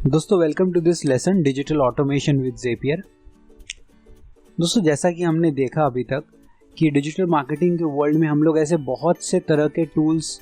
दोस्तों welcome to this lesson digital automation with Zapier. दोस्तों जैसा कि हमने देखा अभी तक कि डिजिटल मार्केटिंग के वर्ल्ड में हम लोग ऐसे बहुत से तरह के टूल्स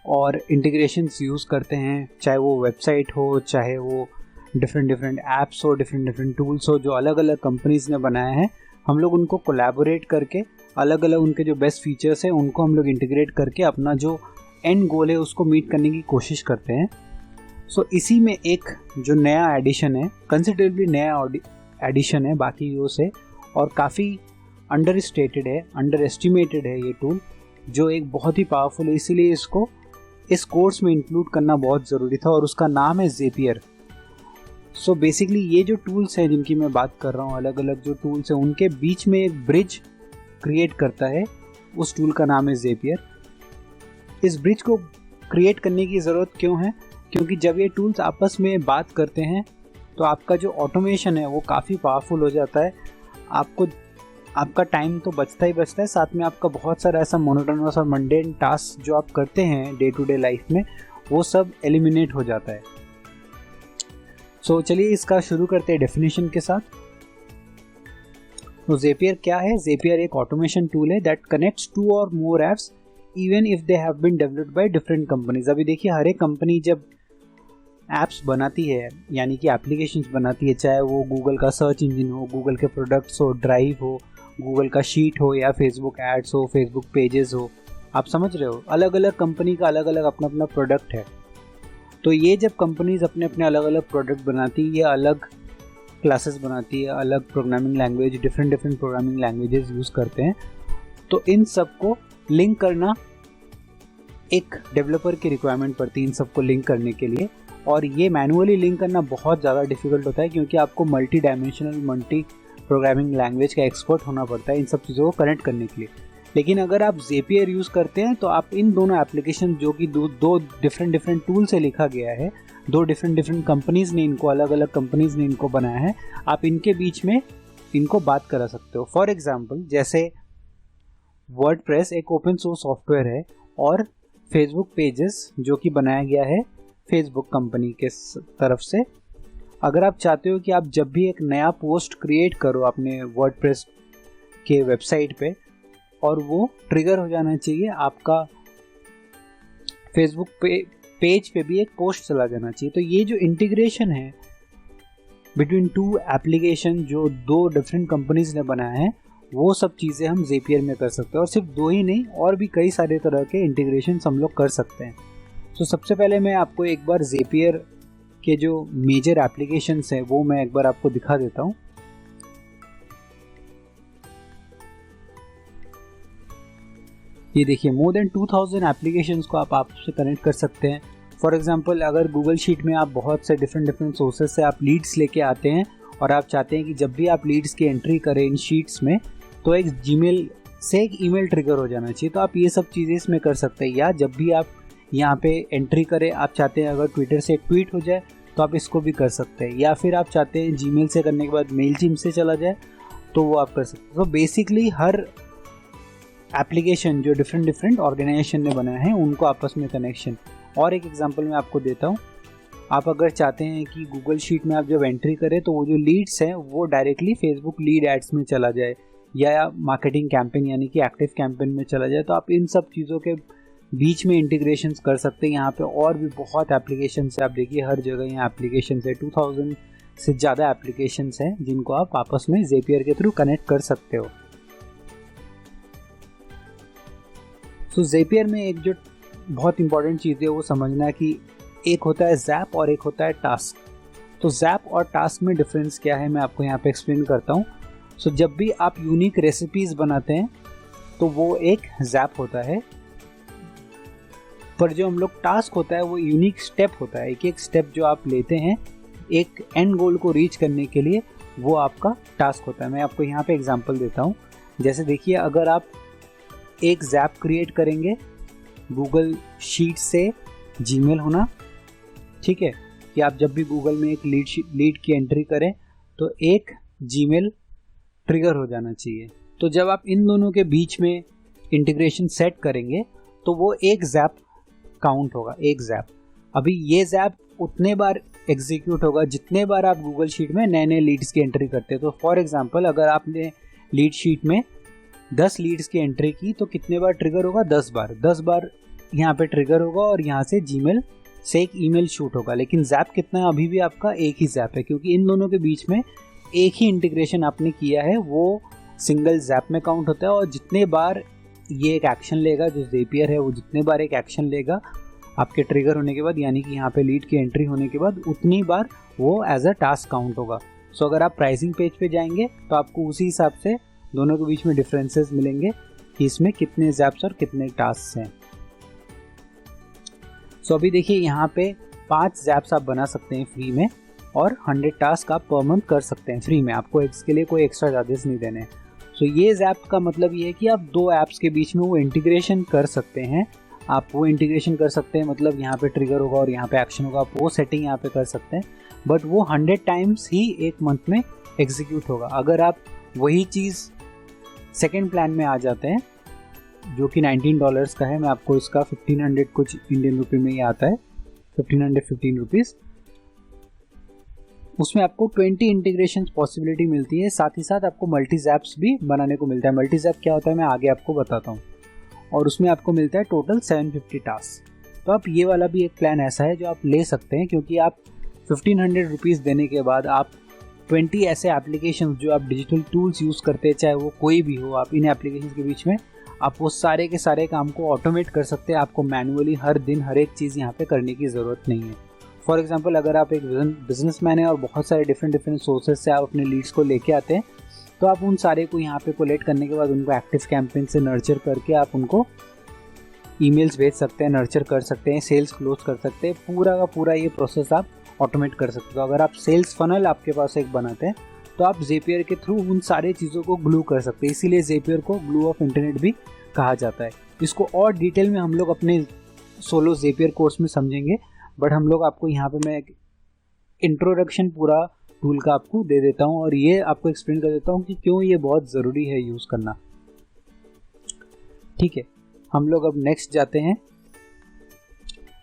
और इंटीग्रेशंस यूज़ करते हैं, चाहे वो वेबसाइट हो, चाहे वो डिफरेंट ऐप्स हो, डिफरेंट टूल्स हो जो अलग अलग कंपनीज़ ने बनाए हैं। हम लोग उनको कोलैबोरेट करके अलग अलग उनके जो बेस्ट फीचर्स हैं उनको हम लोग इंटीग्रेट करके अपना जो एंड गोल है उसको मीट करने की कोशिश करते हैं। सो इसी में एक जो नया एडिशन है, कंसिडरेबली नया एडिशन है बाकी से, और काफ़ी अंडर स्टेटेड है, अंडर एस्टिमेटेड है ये टूल, जो एक बहुत ही पावरफुल है। इसीलिए इसको इस कोर्स में इंक्लूड करना बहुत ज़रूरी था और उसका नाम है ज़ेपियर। सो बेसिकली ये जो टूल्स हैं जिनकी मैं बात कर रहा हूँ, अलग अलग जो टूल्स हैं उनके बीच में एक ब्रिज क्रिएट करता है, उस टूल का नाम है ज़ेपियर। इस ब्रिज को क्रिएट करने की ज़रूरत क्यों है? क्योंकि जब ये टूल्स आपस में बात करते हैं तो आपका जो ऑटोमेशन है वो काफ़ी पावरफुल हो जाता है। आपका टाइम तो बचता ही बचता है, साथ में आपका बहुत सारा ऐसा मोनोटोनस और मंडेन टास्क जो आप करते हैं डे टू डे लाइफ में, वो सब एलिमिनेट हो जाता है। सो चलिए इसका शुरू करते हैं डेफिनेशन के साथ। तो ज़ेपियर क्या है? ज़ेपियर एक ऑटोमेशन टूल है that connects two or more apps even if they have been developed by different companies. अभी देखिए, हर एक कंपनी जब ऐप्स बनाती है, यानी कि एप्लीकेशंस बनाती है, चाहे वो गूगल का सर्च इंजन हो, गूगल के प्रोडक्ट्स हो, ड्राइव हो, गूगल का शीट हो, या फेसबुक एड्स हो, फेसबुक पेजेस हो, आप समझ रहे हो, अलग अलग कंपनी का अलग अलग अपना अपना प्रोडक्ट है। तो ये जब कंपनीज अपने अपने अलग अलग प्रोडक्ट बनाती है, ये अलग क्लासेस बनाती है, अलग programming language, different programming languages use करते हैं, तो इन सबको लिंक करना एक डेवलपर की रिक्वायरमेंट पड़ती है इन सबको लिंक करने के लिए। और ये मैनुअली लिंक करना बहुत ज़्यादा डिफिकल्ट होता है, क्योंकि आपको multi dimensional, multi programming language का एक्सपर्ट होना पड़ता है इन सब चीज़ों को कनेक्ट करने के लिए। लेकिन अगर आप ज़ेपियर यूज़ करते हैं तो आप इन दोनों एप्लीकेशन, जो कि दो डिफरेंट टूल से लिखा गया है, दो डिफरेंट कंपनीज़ ने इनको, अलग अलग कंपनीज़ ने इनको बनाया है, आप इनके बीच में इनको बात करा सकते हो। फॉर एग्जाम्पल, जैसे वर्डप्रेस एक ओपन सोर्स सॉफ्टवेयर है, और फेसबुक पेजेस जो कि बनाया गया है फेसबुक कंपनी के तरफ से। अगर आप चाहते हो कि आप जब भी एक नया पोस्ट क्रिएट करो अपने वर्डप्रेस के वेबसाइट पे, और वो ट्रिगर हो जाना चाहिए, आपका फेसबुक पेज पे भी एक पोस्ट चला जाना चाहिए। तो ये जो इंटीग्रेशन है बिटवीन टू एप्लीकेशन जो दो डिफरेंट कंपनीज ने बनाया है, वो सब चीज़ें हम ज़ेपियर में कर सकते हैं। और सिर्फ दो ही नहीं, और भी कई सारे तरह के इंटीग्रेशन हम लोग कर सकते हैं। तो सबसे पहले मैं आपको एक बार ज़ेपियर के जो मेजर एप्लीकेशंस हैं वो मैं एक बार आपको दिखा देता हूँ। ये देखिए, मोर देन 2000 एप्लीकेशंस को आप आपसे कनेक्ट कर सकते हैं। फॉर एग्जांपल, अगर गूगल शीट में आप बहुत से डिफरेंट सोर्सेज से आप लीड्स लेके आते हैं, और आप चाहते हैं कि जब भी आप लीड्स की एंट्री करें इन शीट्स में, तो एक जीमेल से एक ईमेल ट्रिगर हो जाना चाहिए, तो आप ये सब चीज़ें इसमें कर सकते हैं। या जब भी आप यहाँ पे एंट्री करें, आप चाहते हैं अगर ट्विटर से एक ट्वीट हो जाए तो आप इसको भी कर सकते हैं, या फिर आप चाहते हैं जीमेल से करने के बाद मेलचिम्प से चला जाए तो वो आप कर सकते हैं। तो बेसिकली हर एप्लीकेशन जो डिफरेंट ऑर्गेनाइजेशन ने बनाया है उनको आपस में कनेक्शन। और एक एग्जांपल मैं आपको देता हूँ। आप अगर चाहते हैं कि गूगल शीट में आप जब एंट्री करें तो वो जो लीड्स हैं वो डायरेक्टली फेसबुक लीड एड्स में चला जाए, या मार्केटिंग कैंपेन यानी कि एक्टिव कैंपेन में चला जाए, तो आप इन सब चीज़ों के बीच में इंटीग्रेशंस कर सकते हैं। यहाँ पे और भी बहुत एप्लीकेशंस है, आप देखिए हर जगह यहाँ एप्लीकेशंस है, 2000 से ज़्यादा एप्लीकेशंस हैं जिनको आप आपस में ज़ेपियर के थ्रू कनेक्ट कर सकते हो। सो ज़ेपियर में एक जो बहुत इंपॉर्टेंट चीज़ है वो समझना है कि एक होता है ज़ैप और एक होता है टास्क। तो ज़ैप और टास्क में डिफरेंस क्या है, मैं आपको यहाँ पे एक्सप्लेन करता हूँ। सो जब भी आप यूनिक रेसिपीज़ बनाते हैं तो वो एक ज़ैप होता है, पर जो हम लोग टास्क होता है वो यूनिक स्टेप होता है। एक एक स्टेप जो आप लेते हैं एक एंड गोल को रीच करने के लिए, वो आपका टास्क होता है। मैं आपको यहाँ पे एग्जांपल देता हूँ। जैसे देखिए, अगर आप एक ज़ैप क्रिएट करेंगे गूगल शीट से जीमेल होना, ठीक है, कि आप जब भी गूगल में एक लीड की एंट्री करें तो एक जीमेल ट्रिगर हो जाना चाहिए। तो जब आप इन दोनों के बीच में इंटीग्रेशन सेट करेंगे तो वो एक ज़ैप काउंट होगा, एक ज़ैप। अभी ये ज़ैप उतने बार एग्जीक्यूट होगा जितने बार आप गूगल शीट में नए नए लीड्स की एंट्री करते हैं। तो फॉर एग्जांपल अगर आपने लीड शीट में 10 लीड्स की एंट्री की तो कितने बार ट्रिगर होगा? 10 बार यहाँ पे ट्रिगर होगा और यहाँ से जीमेल से एक ईमेल शूट होगा। लेकिन जैप कितना है? अभी भी आपका एक ही जैप है, क्योंकि इन दोनों के बीच में एक ही इंटीग्रेशन आपने किया है, वो सिंगल जैप में काउंट होता है। और जितने बार ये एक एक्शन लेगा, जो ज़ेपियर है वो जितने बार एक एक्शन लेगा आपके ट्रिगर होने के बाद, यानी कि यहाँ पे लीड की एंट्री होने के बाद, उतनी बार वो एज अ टास्क काउंट होगा। सो अगर आप प्राइसिंग पेज पे जाएंगे तो आपको उसी हिसाब से दोनों के बीच में डिफरेंसेस मिलेंगे कि इसमें कितने जैप्स और कितने टास्क हैं। सो अभी देखिए यहाँ पे 5 जैप्स आप बना सकते हैं फ्री में, और 100 टास्क आप पर मंथ कर सकते हैं फ्री में। आपको इसके लिए कोई एक्स्ट्रा चार्जेस नहीं देने। सो ये जैप का मतलब ये है कि आप 2 ऐप्स के बीच में वो इंटीग्रेशन कर सकते हैं। आप वो इंटीग्रेशन कर सकते हैं, मतलब यहाँ पे ट्रिगर होगा और यहाँ पे एक्शन होगा, आप वो सेटिंग यहाँ पे कर सकते हैं। बट वो 100 टाइम्स ही एक मंथ में एग्जीक्यूट होगा। अगर आप वही चीज़ सेकेंड प्लान में आ जाते हैं जो कि $19 का है, मैं आपको इसका 1500 कुछ इंडियन रुपये में ही आता है, 1515 रुपीज़, उसमें आपको 20 इंटीग्रेशन पॉसिबिलिटी मिलती है। साथ ही साथ आपको मल्टी जैप्स भी बनाने को मिलता है। मल्टी जैप क्या होता है मैं आगे आपको बताता हूँ। और उसमें आपको मिलता है टोटल 750 टास्क। तो आप ये वाला भी एक प्लान ऐसा है जो आप ले सकते हैं, क्योंकि आप 1500 रुपीज़ देने के बाद आप 20 ऐसे एप्लीकेशन जो आप डिजिटल टूल्स यूज़ करते हैं, चाहे वो कोई भी हो, आप इन एप्लीकेशन के बीच में आप वो सारे के सारे काम को ऑटोमेट कर सकते हैं। आपको मैनुअली हर दिन हर एक चीज़ यहाँ पे करने की ज़रूरत नहीं है। फॉर एग्जांपल अगर आप एक बिजनेसमैन है और बहुत सारे डिफरेंट सोर्सेज से आप अपने लीड्स को लेके आते हैं, तो आप उन सारे को यहाँ पे कोलेक्ट करने के बाद उनको एक्टिव कैंपेन से नर्चर करके आप उनको ईमेल्स भेज सकते हैं, नर्चर कर सकते हैं, सेल्स क्लोज कर सकते हैं। पूरा का पूरा ये प्रोसेस आप ऑटोमेट कर सकते हो। तो अगर आप सेल्स फनल आपके पास एक बनाते हैं तो आप ज़ेपियर के थ्रू उन सारी चीज़ों को ग्लू कर सकते हैं। इसीलिए ज़ेपियर को ग्लू ऑफ इंटरनेट भी कहा जाता है। इसको और डिटेल में हम लोग अपने सोलो ज़ेपियर कोर्स में समझेंगे, बट हम लोग आपको यहाँ पे मैं एक इंट्रोडक्शन पूरा टूल का आपको दे देता हूँ और ये आपको एक्सप्लेन कर देता हूँ कि क्यों ये बहुत ज़रूरी है यूज़ करना। ठीक है, हम लोग अब नेक्स्ट जाते हैं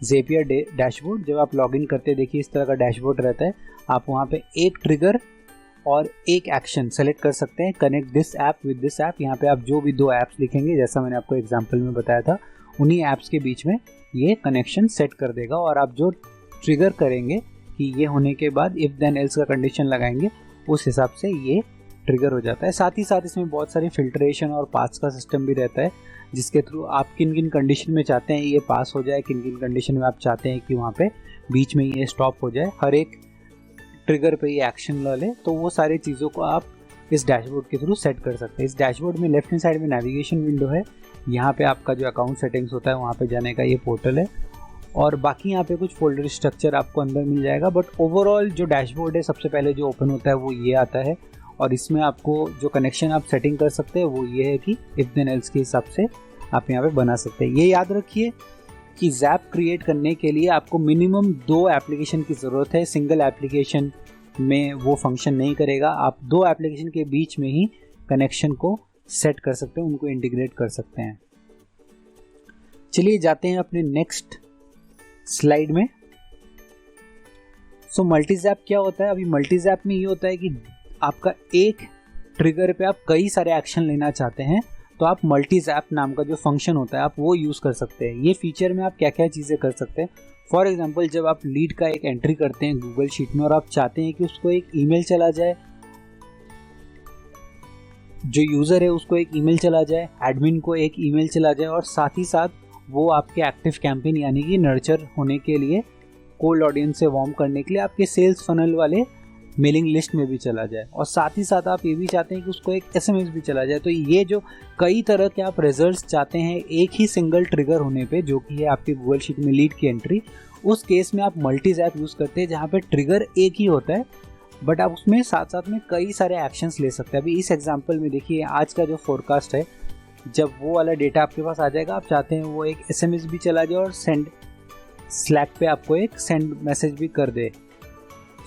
ज़ेपियर डैशबोर्ड। जब आप लॉगिन करते हैं, देखिए इस तरह का डैशबोर्ड रहता है। आप वहाँ पे एक ट्रिगर और एक एक्शन सेलेक्ट कर सकते हैं, connect this app with this app. यहाँ पे आप जो भी 2 ऐप्स लिखेंगे, जैसा मैंने आपको एग्जांपल में बताया था, उन्हीं ऐप्स के बीच में ये कनेक्शन सेट कर देगा। और आप जो ट्रिगर करेंगे कि ये होने के बाद इफ़ देन एल्स का कंडीशन लगाएंगे, उस हिसाब से ये ट्रिगर हो जाता है। साथ ही साथ इसमें बहुत सारी फिल्ट्रेशन और पास का सिस्टम भी रहता है, जिसके थ्रू आप किन किन कंडीशन में चाहते हैं ये पास हो जाए, किन किन कंडीशन में आप चाहते हैं कि वहाँ पे बीच में ये स्टॉप हो जाए, हर एक ट्रिगर पे ये एक्शन ला ले। तो वो सारी चीज़ों को आप इस डैशबोर्ड के थ्रू सेट कर सकते हैं। इस डैशबोर्ड में लेफ्ट हैंड साइड में नेविगेशन विंडो है। यहाँ पे आपका जो अकाउंट सेटिंग्स होता है वहाँ पे जाने का ये पोर्टल है, और बाकी यहाँ पे कुछ फोल्डर स्ट्रक्चर आपको अंदर मिल जाएगा। बट ओवरऑल जो डैशबोर्ड है सबसे पहले जो ओपन होता है वो ये आता है, और इसमें आपको जो कनेक्शन आप सेटिंग कर सकते हैं वो ये है कि इफ देन एल्स के हिसाब से आप यहाँ पे बना सकते हैं। ये याद रखिए कि ज़ैप क्रिएट करने के लिए आपको मिनिमम 2 एप्लीकेशन की ज़रूरत है। सिंगल एप्लीकेशन में वो फंक्शन नहीं करेगा। आप 2 एप्लीकेशन के बीच में ही कनेक्शन को सेट कर सकते हैं, उनको इंटीग्रेट कर सकते हैं। चलिए जाते हैं अपने नेक्स्ट स्लाइड में। सो मल्टी ज़ैप क्या होता है? अभी मल्टी ज़ैप में ये होता है कि आपका एक ट्रिगर पे आप कई सारे एक्शन लेना चाहते हैं, तो आप मल्टी ज़ैप नाम का जो फंक्शन होता है आप वो यूज़ कर सकते हैं। ये फीचर में आप क्या क्या चीज़ें कर सकते हैं? फॉर एग्जांपल जब आप लीड का एक एंट्री करते हैं गूगल शीट में और आप चाहते हैं कि उसको एक ईमेल चला जाए, जो यूज़र है उसको एक ईमेल चला जाए, एडमिन को एक ईमेल चला जाए, और साथ ही साथ वो आपके एक्टिव कैंपेन यानी कि नर्चर होने के लिए, कोल्ड ऑडियंस से वार्म करने के लिए आपके सेल्स फनल वाले मेलिंग लिस्ट में भी चला जाए, और साथ ही साथ आप ये भी चाहते हैं कि उसको एक SMS भी चला जाए। तो ये जो कई तरह के आप रिजल्ट्स चाहते हैं एक ही सिंगल ट्रिगर होने पे, जो कि है आपके गूगल शीट में लीड की एंट्री, उस केस में आप मल्टी ज़ैप यूज़ करते हैं जहाँ पे ट्रिगर एक ही होता है, बट आप उसमें साथ साथ में कई सारे एक्शंस ले सकते हैं। अभी इस एग्जाम्पल में देखिए आज का जो फोरकास्ट है, जब वो वाला डेटा आपके पास आ जाएगा, आप चाहते हैं वो एक SMS भी चला जाए और सेंड स्लैक पे आपको एक सेंड मैसेज भी कर दे।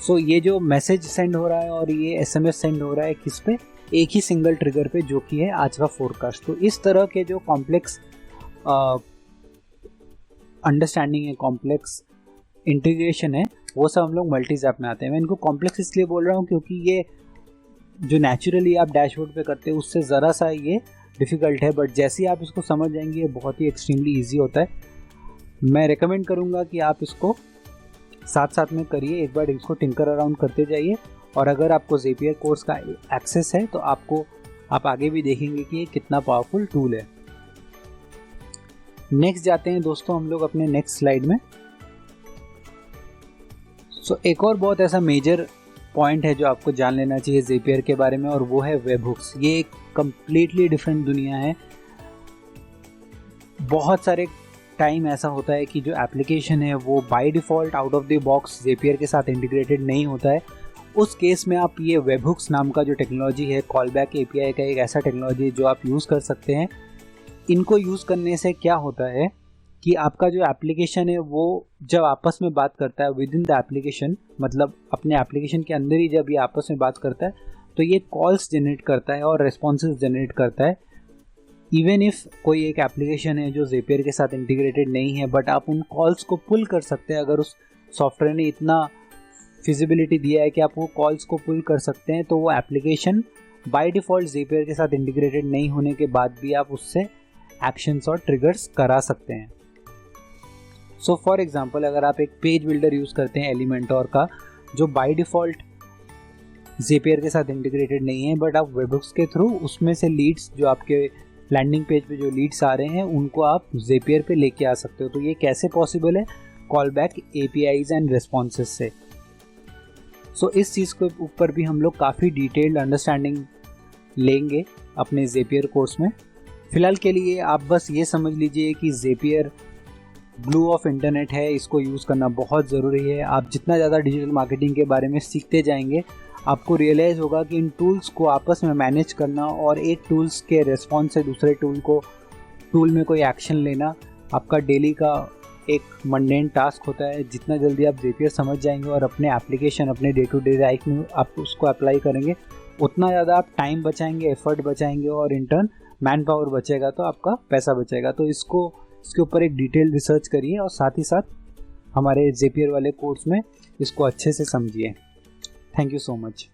सो ये जो मैसेज सेंड हो रहा है और ये SMS सेंड हो रहा है किस पे? एक ही सिंगल ट्रिगर पे, जो कि है आज का फोरकास्ट। तो इस तरह के जो कॉम्प्लेक्स अंडरस्टैंडिंग है, कॉम्प्लेक्स इंटीग्रेशन है वो सब हम लोग मल्टीजैप में आते हैं। मैं इनको कॉम्प्लेक्स इसलिए बोल रहा हूँ क्योंकि ये जो नेचुरली आप डैशबोर्ड पे करते हैं उससे ज़रा सा ये डिफ़िकल्ट है, बट जैसे ही आप इसको समझ जाएंगे ये बहुत ही एक्सट्रीमली ईजी होता है। मैं रेकमेंड करूँगा कि आप इसको साथ साथ में करिए, एक बार इसको टिंकर अराउंड करते जाइए, और अगर आपको ज़ेपियर कोर्स का एक्सेस है तो आप आगे भी देखेंगे कि ये कितना पावरफुल टूल है। नेक्स्ट जाते हैं दोस्तों हम लोग अपने नेक्स्ट स्लाइड में। एक और बहुत ऐसा मेजर पॉइंट है जो आपको जान लेना चाहिए ज़ेपियर के बारे में, और वो है वेबहुक्स। ये एक कम्प्लीटली डिफरेंट दुनिया है। बहुत सारे टाइम ऐसा होता है कि जो एप्लीकेशन है वो by default out of the box Zapier के साथ इंटीग्रेटेड नहीं होता है। उस केस में आप ये वेबहुक्स नाम का जो टेक्नोलॉजी है, कॉलबैक एपीआई का एक ऐसा टेक्नोलॉजी जो आप यूज़ कर सकते हैं। इनको यूज़ करने से क्या होता है कि आपका जो एप्लीकेशन है वो जब आपस में बात करता है विद इन द एप्लीकेशन, मतलब अपने एप्लीकेशन के अंदर ही जब ये आपस में बात करता है तो ये कॉल्स जनरेट करता है और रिस्पॉन्सेज जनरेट करता है। इवन इफ़ कोई एक एप्लीकेशन है जो ज़ेपियर के साथ इंटीग्रेटेड नहीं है, बट आप उन कॉल्स को पुल कर सकते हैं। अगर उस सॉफ्टवेयर ने इतना फिजिबिलिटी दिया है कि आप वो कॉल्स को पुल कर सकते हैं, तो वो एप्लीकेशन बाय डिफ़ॉल्ट ज़ेपियर के साथ इंटीग्रेटेड नहीं होने के बाद भी आप उससे एक्शंस और ट्रिगर्स करा सकते हैं। सो फॉर एग्जांपल, अगर आप एक पेज बिल्डर यूज़ करते हैं एलिमेंटोर का, जो बाय डिफ़ॉल्ट ज़ेपियर के साथ इंटीग्रेटेड नहीं है, बट आप वेबहुक्स के थ्रू उसमें से लीड्स, जो आपके लैंडिंग पेज पे जो लीड्स आ रहे हैं उनको आप ज़ेपियर पे लेके आ सकते हो। तो ये कैसे पॉसिबल है? कॉलबैक एपीआईज एंड रिस्पॉन्सेज से। इस चीज़ के ऊपर भी हम लोग काफ़ी डिटेल्ड अंडरस्टैंडिंग लेंगे अपने ज़ेपियर कोर्स में। फ़िलहाल के लिए आप बस ये समझ लीजिए कि ज़ेपियर ग्लू ऑफ इंटरनेट है, इसको यूज़ करना बहुत ज़रूरी है। आप जितना ज़्यादा डिजिटल मार्केटिंग के बारे में सीखते जाएंगे, आपको रियलाइज़ होगा कि इन टूल्स को आपस में मैनेज करना और एक टूल्स के रिस्पॉन्स से दूसरे टूल में कोई एक्शन लेना आपका डेली का एक मंडेन टास्क होता है। जितना जल्दी आप ज़ेपियर समझ जाएंगे और अपने एप्लीकेशन, अपने डे टू डे लाइफ में आप उसको अप्लाई करेंगे, उतना ज़्यादा आप टाइम बचाएंगे, एफर्ट बचाएंगे और इंटर्न मैन पावर बचेगा तो आपका पैसा बचेगा। तो इसके ऊपर एक डिटेल रिसर्च करिए और साथ ही साथ हमारे ज़ेपियर वाले कोर्स में इसको अच्छे से समझिए। Thank you so much.